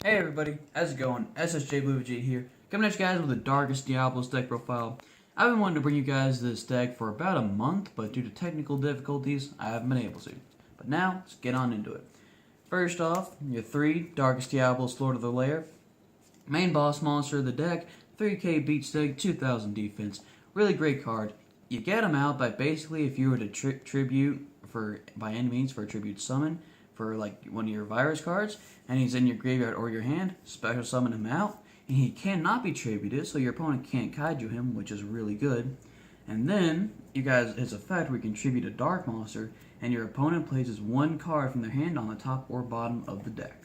Hey everybody, how's it going? SSJ Blue here, coming at you guys with the Darkest Diablos deck profile. I've been wanting to bring you guys this deck for about a month, but due to technical difficulties, I haven't been able to. But now, let's get on into it. First off, your 3 Darkest Diablos Lord of the Lair. Main boss monster of the deck, 3k beat stick, 2000 defense. Really great card. You get him out by basically if you were to tribute by any means for a tribute summon for like one of your virus cards, and he's in your graveyard or your hand, special summon him out, and he cannot be tributed, so your opponent can't kaiju him, which is really good. And then you guys, his effect, where you can tribute a dark monster, and your opponent places one card from their hand on the top or bottom of the deck.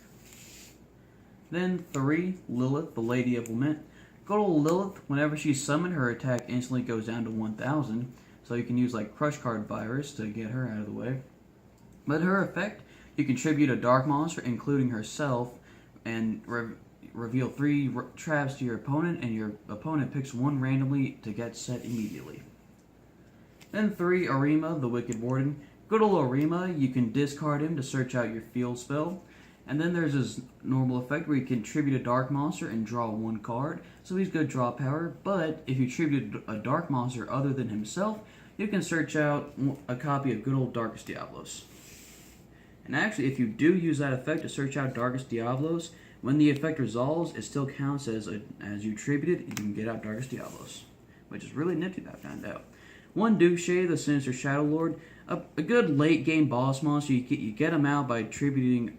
Then 3, Lilith, the Lady of Lament. Good old Lilith, whenever she's summoned, her attack instantly goes down to 1000, so you can use like Crush Card Virus to get her out of the way. But her effect, you contribute a dark monster, including herself, and reveal 3 traps to your opponent, and your opponent picks one randomly to get set immediately. Then 3, Arima, the Wicked Warden. Good old Arima, you can discard him to search out your field spell. And then there's his normal effect where you can tribute a dark monster and draw 1 card. So he's good draw power, but if you tribute a dark monster other than himself, you can search out a copy of good old Darkest Diablos. And actually, if you do use that effect to search out Darkest Diablos, when the effect resolves, it still counts as you tributed, you can get out Darkest Diablos, which is really nifty, I found out. 1 Duke, the Sinister Shadow Lord, a good late game boss monster. You get him out by tributing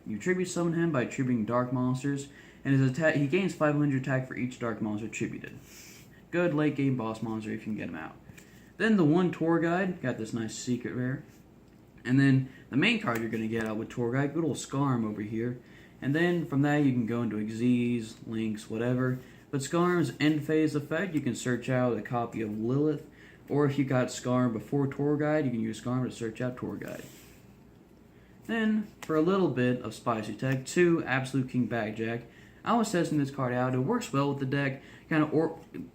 you tribute summon him by tributing dark monsters, and his attack, he gains 500 attack for each dark monster tributed. Good late game boss monster if you can get him out. Then the 1 Tour Guide, got this nice secret rare. And then the main card you're going to get out with Tour Guide, good old Scarm over here. And then from that you can go into Xyz, Lynx, whatever. But Scarm's end phase effect, you can search out a copy of Lilith. Or if you got Scarm before Tour Guide, you can use Scarm to search out Tour Guide. Then, for a little bit of spicy tech, 2 Absolute King Backjack. I was testing this card out. It works well with the deck.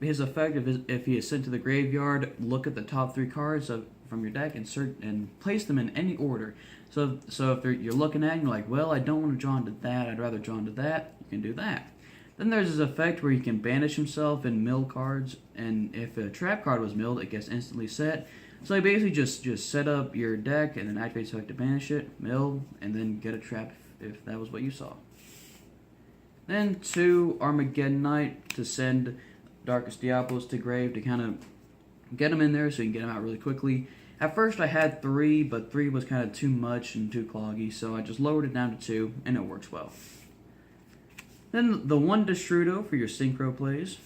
His effect, if he is sent to the graveyard, look at the top 3 cards from your deck and place them in any order. So if you're looking at it and you're like, well, I don't want to draw into that, I'd rather draw into that, you can do that. Then there's this effect where you can banish himself and mill cards, and if a trap card was milled, it gets instantly set. So you basically just set up your deck and then activate the effect to banish it, mill, and then get a trap if that was what you saw. Then 2 Armageddon Knight to send Darkest Diablos to grave to kind of get them in there so you can get them out really quickly. At first I had 3, but 3 was kind of too much and too cloggy, so I just lowered it down to 2, and it works well. Then the 1 Destrudo for your synchro plays.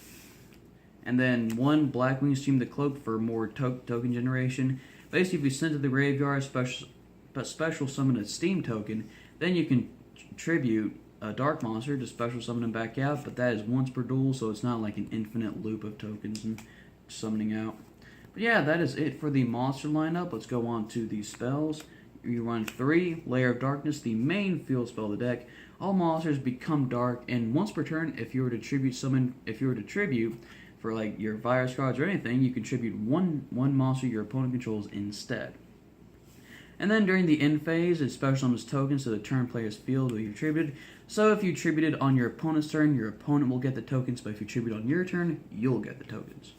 And then 1 Blackwing Stream the Cloak for more token generation. Basically, if you send to the graveyard, special summon a Steam token, then you can tribute a Dark Monster to special summon him back out, but that is once per duel, so it's not like an infinite loop of tokens and summoning out. But yeah, that is it for the monster lineup. Let's go on to the spells. You run 3 Layer of Darkness, the main field spell of the deck. All monsters become dark, and once per turn, if you were to tribute for like your virus cards or anything, you contribute one monster your opponent controls instead. And then during the end phase, it special summons tokens to the turn player's field where you tributed. So if you tributed on your opponent's turn, your opponent will get the tokens, but if you tribute on your turn, you'll get the tokens.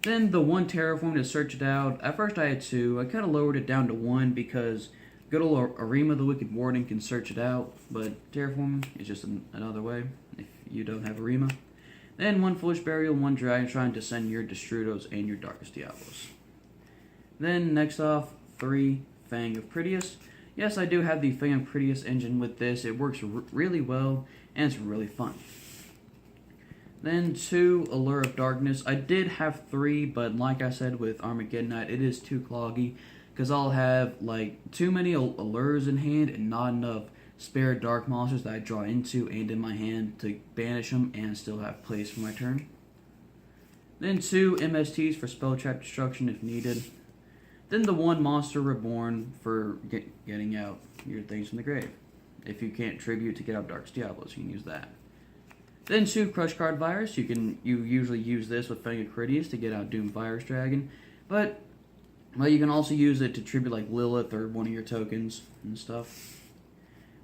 Then the 1 Terraform to search it out. At first I had 2. I kind of lowered it down to 1 because good old Arima, the Wicked Warden, can search it out, but Terraform is just another way if you don't have Arima. Then 1 Foolish Burial, 1 Dragon Shrine to send your Destrudos and your Darkest Diablos. Then next off, 3 Fang of Critias. Yes, I do have the Fang of Critias engine with this. It works really well, and it's really fun. Then 2 Allure of Darkness. I did have 3, but like I said with Armageddon Knight, it is too cloggy, because I'll have like too many allures in hand and not enough spare dark monsters that I draw into and in my hand to banish them and still have plays for my turn. Then 2 MSTs for spell trap destruction if needed. Then the 1 Monster Reborn for getting out your things from the grave. If you can't tribute to get out Darkest Diablos, you can use that. Then 2 Crush Card Virus. You usually use this with Fang of Critias to get out Doom Virus Dragon, but you can also use it to tribute like Lilith or one of your tokens and stuff.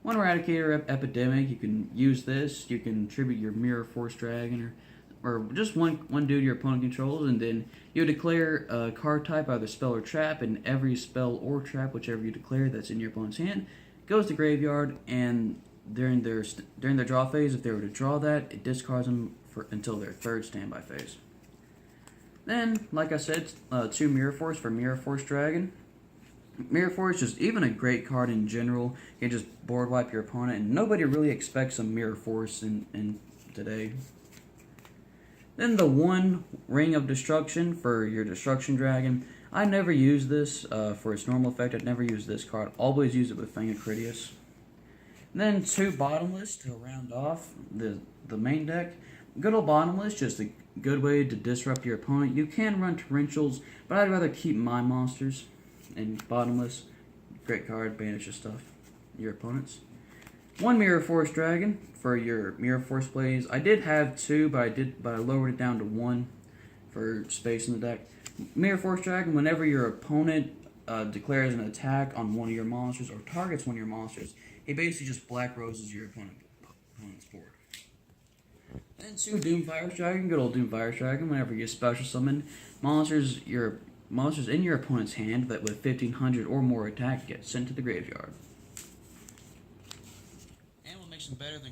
One Eradicator Epidemic, you can use this. You can tribute your Mirror Force Dragon or just one dude your opponent controls, and then you declare a card type, either spell or trap, and every spell or trap, whichever you declare that's in your opponent's hand, goes to graveyard, and during their draw phase, if they were to draw that, it discards them until their third standby phase. Then, like I said, 2 Mirror Force for Mirror Force Dragon. Mirror Force is even a great card in general. You can just board wipe your opponent, and nobody really expects a Mirror Force in today. Then the 1 Ring of Destruction for your Destruction Dragon. I never use this for its normal effect. I'd never use this card. Always use it with Fang of Critias. Then 2 Bottomless to round off the main deck. Good old Bottomless, just a good way to disrupt your opponent. You can run Torrentials, but I'd rather keep my monsters. And Bottomless, great card, banishes stuff, your opponents. 1 Mirror Force Dragon for your Mirror Force plays. I did have 2, but I lowered it down to 1 for space in the deck. Mirror Force Dragon, whenever your opponent declares an attack on one of your monsters or targets one of your monsters, he basically just Black Roses your opponent's board. Then 2 Doomfire Dragon, good old Doomfire Dragon. Whenever you special summon monsters in your opponent's hand that with 1500 or more attack get sent to the graveyard. And what makes them better than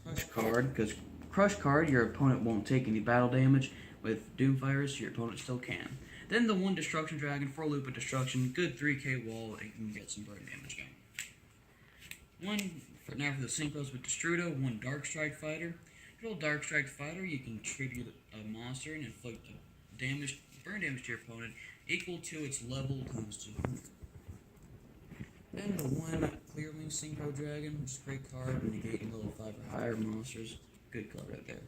Crush Card, because Crush Card, your opponent won't take any battle damage. With Doomfires, your opponent still can. Then the 1 Destruction Dragon for a loop of destruction, good 3k wall, and you can get some burn damage going. For the Synchros with Destrudo, 1 Dark Strike Fighter. Good old Dark Strike Fighter, you can tribute a monster and inflict burn damage to your opponent equal to its level times 200. Then the 1 Clearwing Synchro Dragon, just a great card, negating level 5 or higher monsters. Good card right there.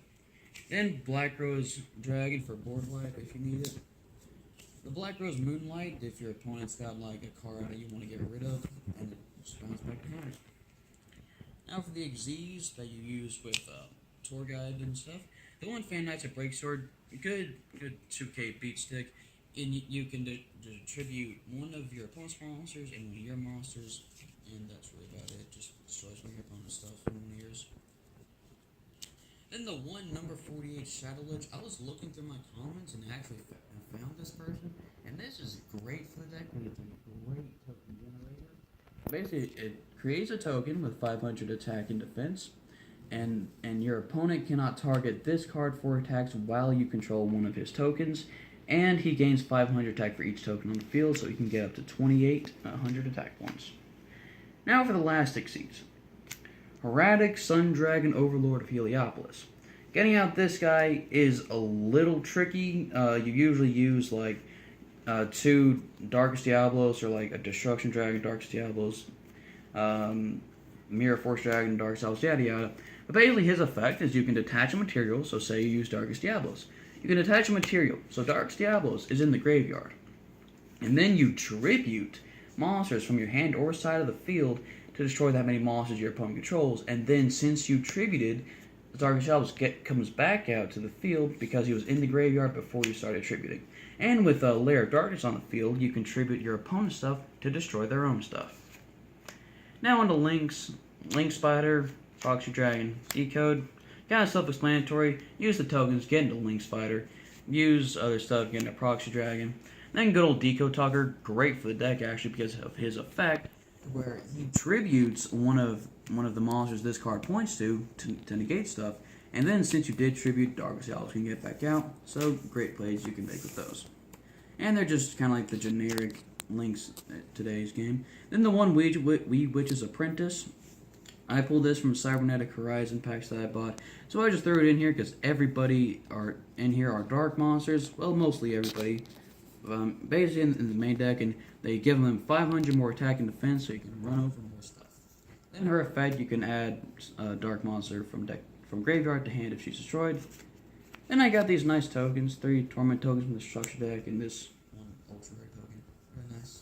Then Black Rose Dragon for board wipe if you need it. The Black Rose Moonlight, if your opponent's got like a card that you want to get rid of, and it just bounces back to hand. Now for the Xyz that you use with Tour Guide and stuff. The 1 Fan Knights of Breaksword, good 2k beat stick, and you can tribute one of your opponent's monsters and one of your monsters, and that's really about it. Just destroys one of your opponent's stuff in 1 of yours. Then the 1 number 48 Shadow Lich. I was looking through my comments and actually found this person, and this is great for the deck. It's a great token generator. Basically, it creates a token with 500 attack and defense, and your opponent cannot target this card for attacks while you control one of his tokens, and he gains 500 attack for each token on the field, so he can get up to 2,800 attack points. Now for the last Xyz. Heradic Sun Dragon Overlord of Heliopolis. Getting out this guy is a little tricky. You usually use like 2 Darkest Diablos or like a Destruction Dragon, Darkest Diablos, Mirror Force Dragon, Darkest Diablos, yada yada. But basically his effect is you can detach a material, so say you use Darkest Diablos. You can detach a material, so Darkest Diablos is in the graveyard. And then you tribute monsters from your hand or side of the field to destroy that many monsters your opponent controls, and then since you tributed, the Darkest Diablos comes back out to the field because he was in the graveyard before you started tributing. And with a Lair of Darkness on the field, you can tribute your opponent's stuff to destroy their own stuff. Now on to links. Link Spider, Proxy Dragon, E-Code. Kind of self-explanatory. Use the tokens, get into Link Spider. Use other stuff, get into Proxy Dragon. Then good old Decode Talker, great for the deck actually because of his effect, where he tributes one of the monsters this card points to negate stuff, and then since you did tribute, Darkest Diablos can get back out, so great plays you can make with those. And they're just kind of like the generic links at today's game. Then the 1 Witch's Apprentice. I pulled this from Cybernetic Horizon packs that I bought, so I just threw it in here because everybody in here are dark monsters, well mostly everybody. Basically in the main deck, and they give them 500 more attack and defense, so you can run over more stuff. Then her effect, you can add a dark monster from graveyard to hand if she's destroyed. Then I got these nice tokens, 3 Torment tokens from the structure deck, and this 1 ultra rare token. Very nice.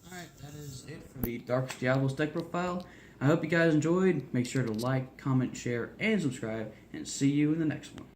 Alright, that is it for the Darkest Diablos deck profile. I hope you guys enjoyed. Make sure to like, comment, share, and subscribe, and see you in the next one.